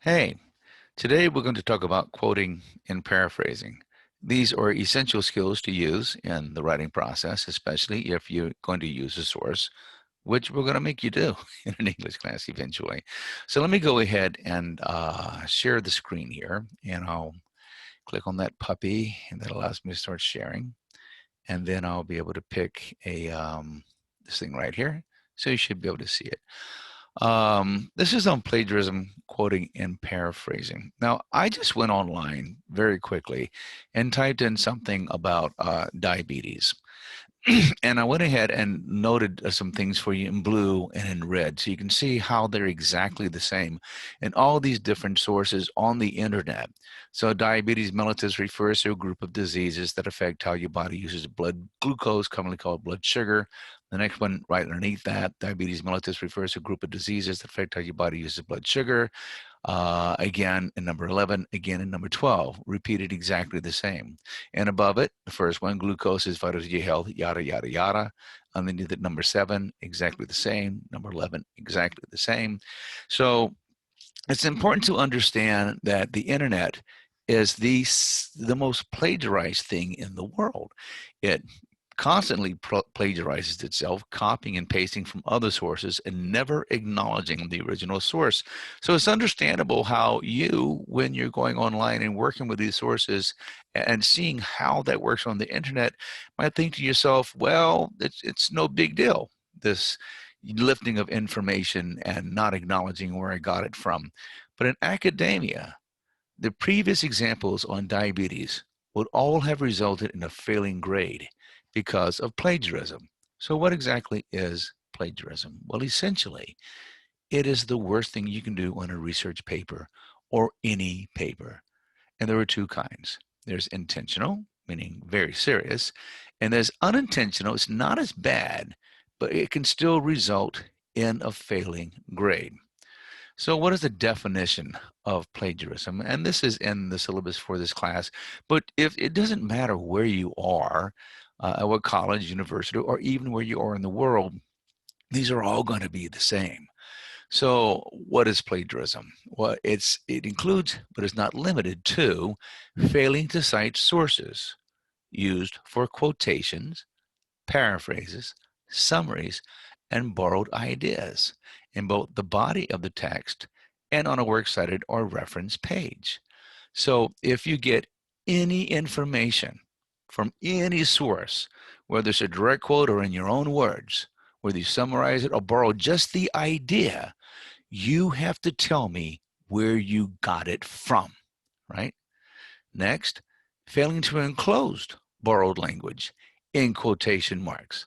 Hey, today we're going to talk about quoting and paraphrasing. These are essential skills to use in the writing process, especially if you're going to use a source, which we're going to make you do in an English class eventually. So let me go ahead and share the screen here, and I'll click on that puppy, and that allows me to start sharing. And then I'll be able to pick this thing right here. So you should be able to see it. This is on plagiarism, quoting, and paraphrasing. Now, I just went online very quickly and typed in something about diabetes. And I went ahead and noted some things for you in blue and in red so you can see how they're exactly the same in all these different sources on the internet. So diabetes mellitus refers to a group of diseases that affect how your body uses blood glucose, commonly called blood sugar. The next one right underneath that, diabetes mellitus refers to a group of diseases that affect how your body uses blood sugar. Again in number 11, again in number 12, repeated exactly the same. And above it, the first one, glucose is vital to your health, yada, yada, yada. Underneath it, number 7, exactly the same. Number 11, exactly the same. So it's important to understand that the internet is the most plagiarized thing in the world. It constantly plagiarizes itself, copying and pasting from other sources and never acknowledging the original source. So it's understandable how you, when you're going online and working with these sources and seeing how that works on the internet, might think to yourself, well, it's no big deal, this lifting of information and not acknowledging where I got it from. But in academia, the previous examples on diabetes would all have resulted in a failing grade because of plagiarism. So what exactly is plagiarism? Well, essentially, it is the worst thing you can do on a research paper or any paper. And there are two kinds. There's intentional, meaning very serious, and there's unintentional. It's not as bad, but it can still result in a failing grade. So what is the definition of plagiarism? And this is in the syllabus for this class, but if it doesn't matter where you are, at what college, university, or even where you are in the world, these are all going to be the same. So what is plagiarism? Well, it includes, but is not limited to, failing to cite sources used for quotations, paraphrases, summaries, and borrowed ideas in both the body of the text and on a works cited or reference page. So if you get any information from any source, whether it's a direct quote or in your own words, whether you summarize it or borrow just the idea, you have to tell me where you got it from, right? Next, failing to enclose borrowed language in quotation marks.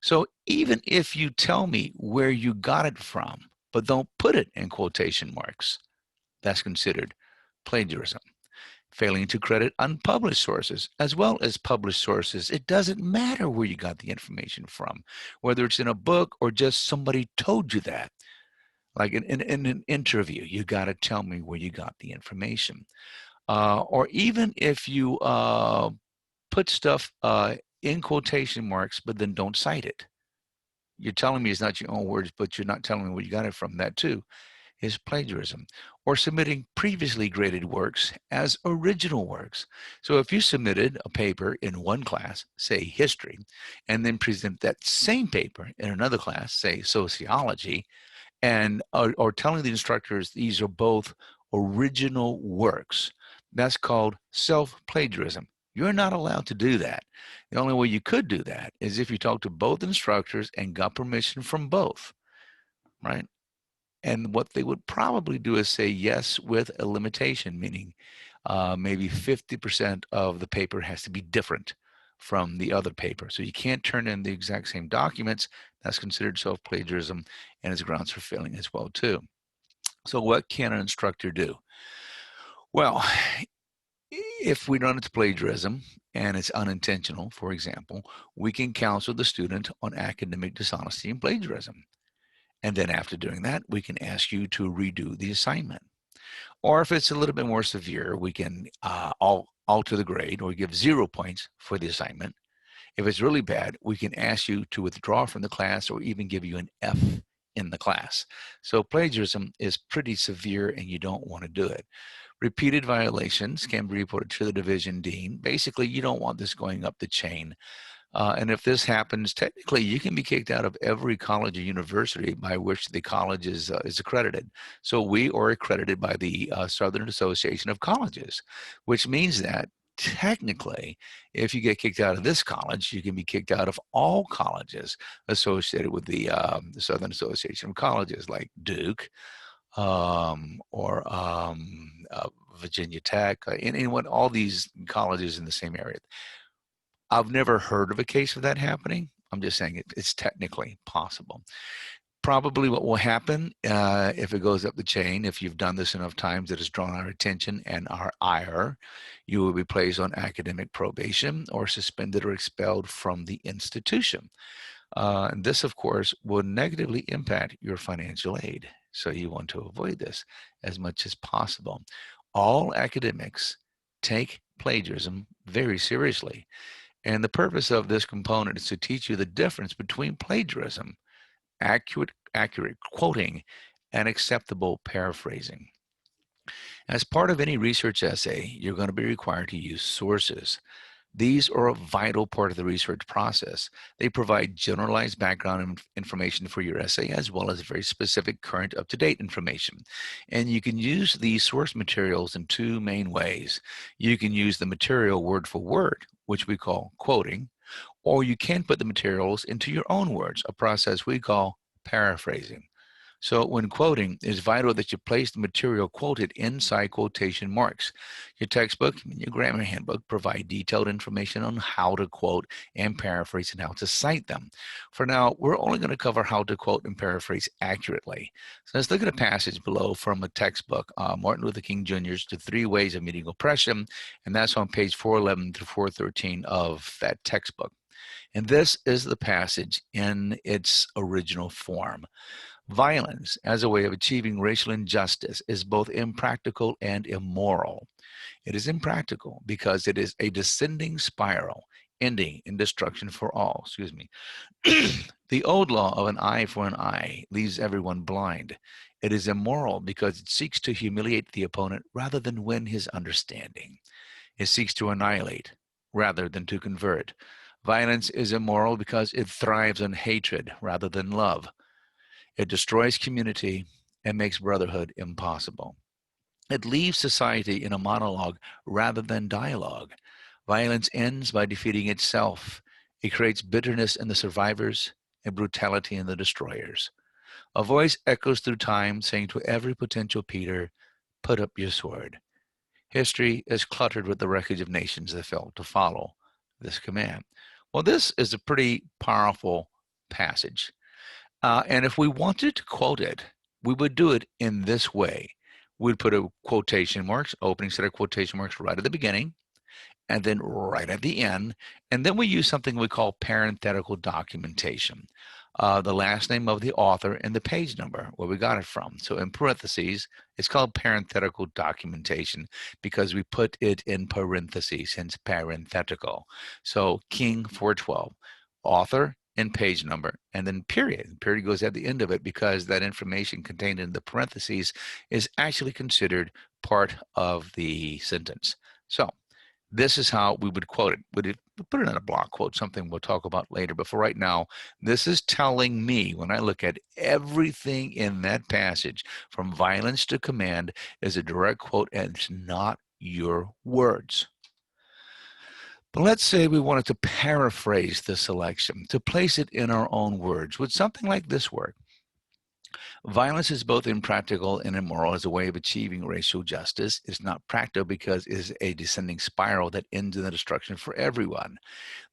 So even if you tell me where you got it from, but don't put it in quotation marks, that's considered plagiarism. Failing to credit unpublished sources as well as published sources. It doesn't matter where you got the information from, whether it's in a book or just somebody told you that. Like in an interview, you got to tell me where you got the information. Or even if you put stuff in quotation marks, but then don't cite it. You're telling me it's not your own words, but you're not telling me where you got it from. That too is plagiarism. Or submitting previously graded works as original works. So if you submitted a paper in one class, say history, and then present that same paper in another class, say sociology, and or telling the instructors these are both original works, that's called self-plagiarism. You're not allowed to do that. The only way you could do that is if you talk to both instructors and got permission from both, right? And what they would probably do is say yes with a limitation, meaning maybe 50% of the paper has to be different from the other paper. So you can't turn in the exact same documents. That's considered self-plagiarism and is grounds for failing as well too. So what can an instructor do? Well, if we run into plagiarism and it's unintentional, for example, we can counsel the student on academic dishonesty and plagiarism. And then after doing that, we can ask you to redo the assignment. Or if it's a little bit more severe, we can alter the grade or give 0 points for the assignment. If it's really bad, we can ask you to withdraw from the class or even give you an F in the class. So plagiarism is pretty severe and you don't want to do it. Repeated violations can be reported to the division dean. Basically, you don't want this going up the chain. And if this happens, technically, you can be kicked out of every college or university by which the college is accredited. So we are accredited by the Southern Association of Colleges, which means that technically, if you get kicked out of this college, you can be kicked out of all colleges associated with the Southern Association of Colleges, like Duke or Virginia Tech, anyone, all these colleges in the same area. I've never heard of a case of that happening. I'm just saying it's technically possible. Probably what will happen if it goes up the chain, if you've done this enough times, it has drawn our attention and our ire, you will be placed on academic probation or suspended or expelled from the institution. And this, of course, will negatively impact your financial aid. So you want to avoid this as much as possible. All academics take plagiarism very seriously. And the purpose of this component is to teach you the difference between plagiarism, accurate quoting, and acceptable paraphrasing. As part of any research essay, you're going to be required to use sources. These are a vital part of the research process. They provide generalized background information for your essay as well as very specific current up-to-date information. And you can use these source materials in two main ways. You can use the material word for word, which we call quoting, or you can put the materials into your own words, a process we call paraphrasing. So when quoting, it's vital that you place the material quoted inside quotation marks. Your textbook and your grammar handbook provide detailed information on how to quote and paraphrase and how to cite them. For now, we're only going to cover how to quote and paraphrase accurately. So let's look at a passage below from a textbook, Martin Luther King Jr.'s The Three Ways of Meeting Oppression, and that's on page 411 through 413 of that textbook. And this is the passage in its original form. Violence as a way of achieving racial injustice is both impractical and immoral. It is impractical because it is a descending spiral ending in destruction for all. Excuse me. The old law of an eye for an eye leaves everyone blind. It is immoral because it seeks to humiliate the opponent rather than win his understanding. It seeks to annihilate rather than to convert. Violence is immoral because it thrives on hatred rather than love. It destroys community and makes brotherhood impossible. It leaves society in a monologue rather than dialogue. Violence ends by defeating itself. It creates bitterness in the survivors and brutality in the destroyers. A voice echoes through time saying to every potential Peter, put up your sword. History is cluttered with the wreckage of nations that failed to follow this command. Well, this is a pretty powerful passage. And if we wanted to quote it, we would do it in this way. We'd put a quotation marks, opening set of quotation marks right at the beginning, and then right at the end. And then we use something we call parenthetical documentation. The last name of the author and the page number, where we got it from. So in parentheses, it's called parenthetical documentation because we put it in parentheses, hence parenthetical. So King 412, author and page number, and then period. The period goes at the end of it because that information contained in the parentheses is actually considered part of the sentence. So this is how we would quote it. We'd put it in a block quote, something we'll talk about later. But for right now, this is telling me when I look at everything in that passage, from violence to command, is a direct quote, and it's not your words. But let's say we wanted to paraphrase the selection, to place it in our own words. Would something like this work? Violence is both impractical and immoral as a way of achieving racial justice. It's not practical because it is a descending spiral that ends in the destruction for everyone.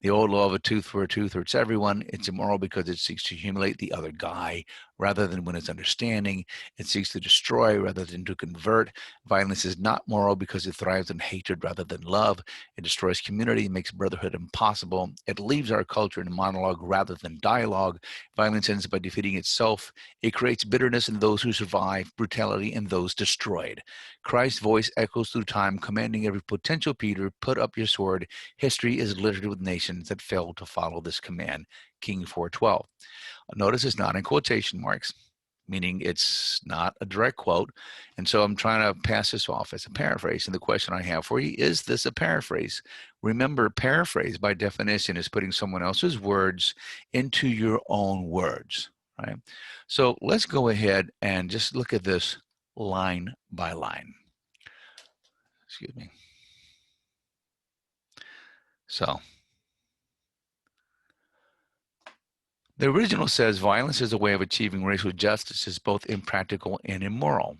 The old law of a tooth for a tooth hurts everyone. It's immoral because it seeks to humiliate the other guy rather than win its understanding. It seeks to destroy rather than to convert. Violence is not moral because it thrives on hatred rather than love. It destroys community and makes brotherhood impossible. It leaves our culture in monologue rather than dialogue. Violence ends by defeating itself. It creates bitterness in those who survive, brutality in those destroyed. Christ's voice echoes through time, commanding every potential Peter, put up your sword. History is littered with nations that failed to follow this command. King 412. Notice it's not in quotation marks. meaning it's not a direct quote. And so I'm trying to pass this off as a paraphrase. And the question I have for you, is this a paraphrase? Remember, paraphrase by definition is putting someone else's words into your own words, right? So let's go ahead and just look at this line by line. Excuse me. So the original says violence is a way of achieving racial justice is both impractical and immoral.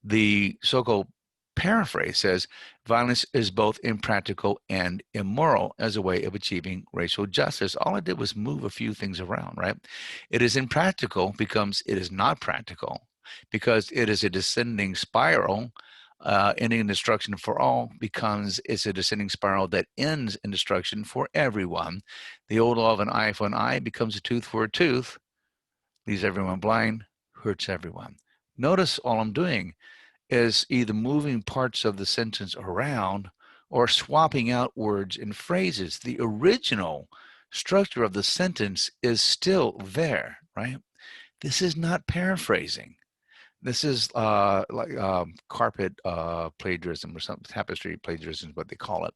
The so-called paraphrase says violence is both impractical and immoral as a way of achieving racial justice. All I did was move a few things around, right? It is impractical becomes it is not practical because it is a descending spiral. Ending in destruction for all becomes it's a descending spiral that ends in destruction for everyone. The old law of an eye for an eye becomes a tooth for a tooth, leaves everyone blind, hurts everyone. Notice all I'm doing is either moving parts of the sentence around or swapping out words and phrases. The original structure of the sentence is still there, right? This is not paraphrasing. This is like carpet plagiarism or something, tapestry plagiarism is what they call it.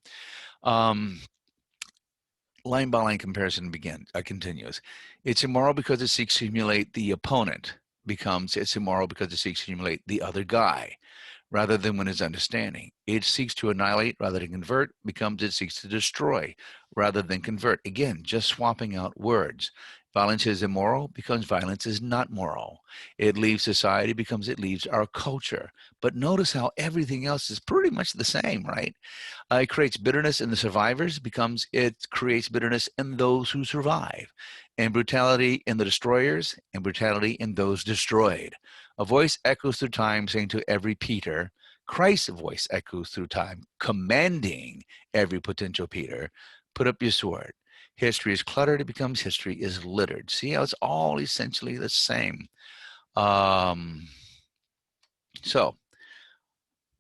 Line by line comparison continues. It's immoral because it seeks to humiliate the opponent. Becomes it's immoral because it seeks to humiliate the other guy rather than when it's understanding. It seeks to annihilate rather than convert, becomes it seeks to destroy rather than convert. Again, just swapping out words. Violence is immoral becomes violence is not moral. It leaves society becomes it leaves our culture. But notice how everything else is pretty much the same, right? It creates bitterness in the survivors, becomes it creates bitterness in those who survive, and brutality in the destroyers, and brutality in those destroyed. A voice echoes through time, saying to every Peter, Christ's voice echoes through time, commanding every potential Peter, put up your sword. History is cluttered, it becomes history is littered. See how it's all essentially the same. So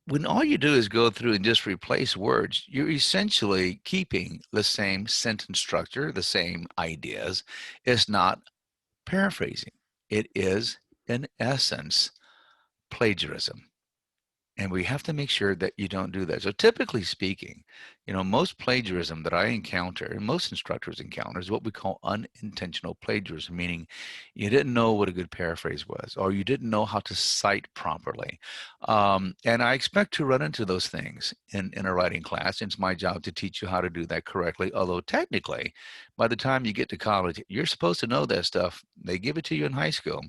when all you do is go through and just replace words, you're essentially keeping the same sentence structure, the same ideas. It's not paraphrasing. It is, in essence, plagiarism. And we have to make sure that you don't do that. So typically speaking, most plagiarism that I encounter and most instructors encounter is what we call unintentional plagiarism, meaning you didn't know what a good paraphrase was, or you didn't know how to cite properly. And I expect to run into those things in a writing class. It's my job to teach you how to do that correctly. Although technically, by the time you get to college, you're supposed to know that stuff. They give it to you in high school.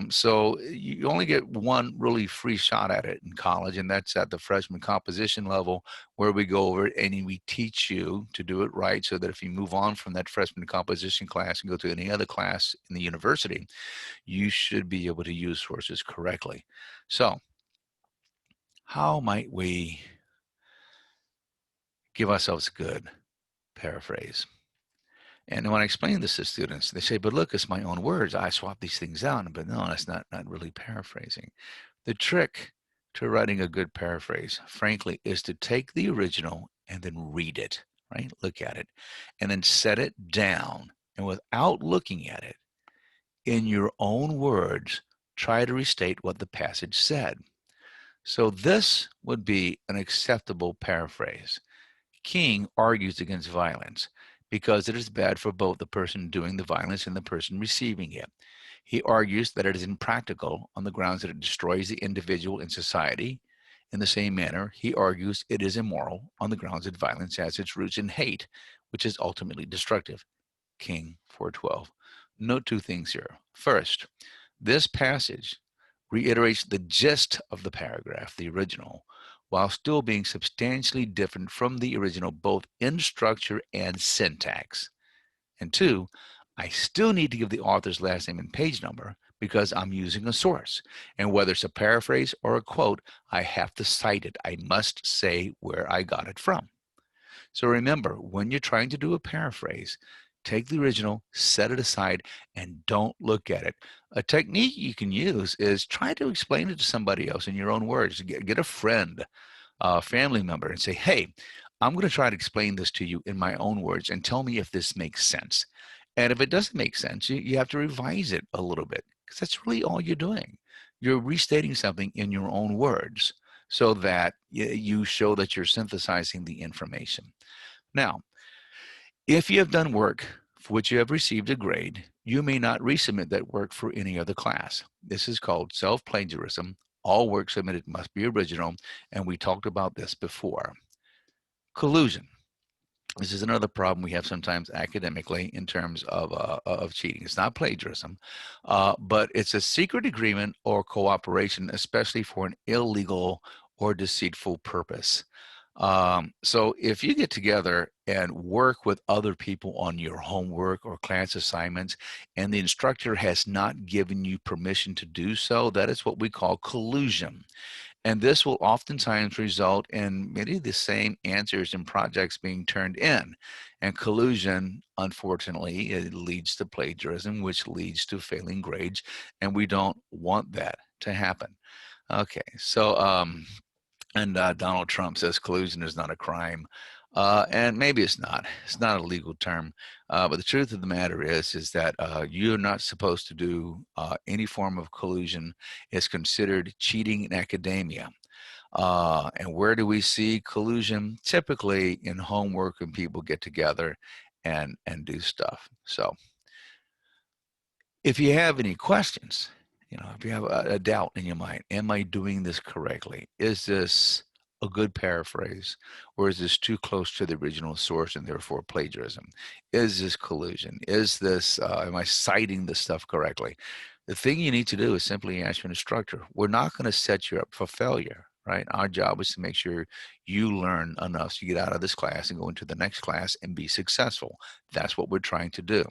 So you only get one really free shot at it in college, and that's at the freshman composition level, where we go over it and we teach you to do it right so that if you move on from that freshman composition class and go to any other class in the university, you should be able to use sources correctly. So how might we give ourselves a good paraphrase? And when I explain this to students, they say, but look, it's my own words. I swap these things out. But no, that's not really paraphrasing. The trick to writing a good paraphrase, frankly, is to take the original and then read it, right? Look at it, and then set it down. And without looking at it, in your own words, try to restate what the passage said. So this would be an acceptable paraphrase. King argues against violence because it is bad for both the person doing the violence and the person receiving it. He argues that it is impractical on the grounds that it destroys the individual and society. In the same manner, he argues it is immoral on the grounds that violence has its roots in hate, which is ultimately destructive. King 4:12. Note two things here. First, this passage reiterates the gist of the paragraph, the original, while still being substantially different from the original, both in structure and syntax. And two, I still need to give the author's last name and page number because I'm using a source. And whether it's a paraphrase or a quote, I have to cite it. I must say where I got it from. So remember, when you're trying to do a paraphrase, take the original, set it aside, and don't look at it. A technique you can use is try to explain it to somebody else in your own words. Get a friend, a family member, and say, hey, I'm going to try to explain this to you in my own words and tell me if this makes sense. And if it doesn't make sense, you have to revise it a little bit. because that's really all you're doing. You're restating something in your own words so that you show that you're synthesizing the information. Now, if you have done work for which you have received a grade, you may not resubmit that work for any other class. This is called self-plagiarism. All work submitted must be original, and we talked about this before. Collusion. This is another problem we have sometimes academically in terms of cheating. It's not plagiarism, but it's a secret agreement or cooperation, especially for an illegal or deceitful purpose. So if you get together and work with other people on your homework or class assignments, and the instructor has not given you permission to do so, that is what we call collusion. And this will oftentimes result in many of the same answers and projects being turned in. And collusion, unfortunately, it leads to plagiarism, which leads to failing grades. And we don't want that to happen. Okay, so Donald Trump says collusion is not a crime. And maybe it's not. It's not a legal term. But the truth of the matter is that you're not supposed to do any form of collusion. It's considered cheating in academia. And where do we see collusion? Typically in homework when people get together and do stuff. So if you have any questions, if you have a doubt in your mind, am I doing this correctly? Is this a good paraphrase, or is this too close to the original source and therefore plagiarism? Is this collusion? Is this, am I citing this stuff correctly? The thing you need to do is simply ask your instructor. We're not going to set you up for failure, right? Our job is to make sure you learn enough so you get out of this class and go into the next class and be successful. That's what we're trying to do.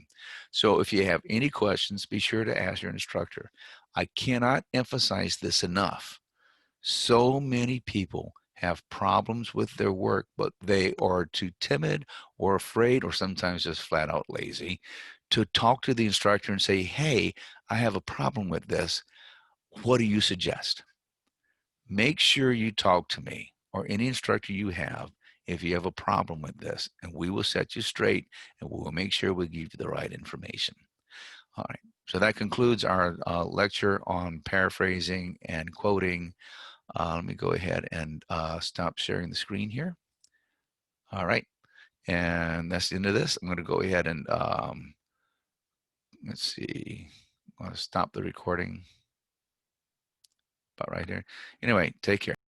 So if you have any questions, be sure to ask your instructor. I cannot emphasize this enough. So many people have problems with their work, but they are too timid or afraid or sometimes just flat out lazy to talk to the instructor and say, hey, I have a problem with this. What do you suggest? Make sure you talk to me or any instructor you have if you have a problem with this, and we will set you straight and we will make sure we give you the right information. All right, so that concludes our lecture on paraphrasing and quoting. Let me go ahead and stop sharing the screen here. All right, and that's the end of this. I'm going to go ahead and let's see. I'm going to stop the recording about right here. Anyway, take care.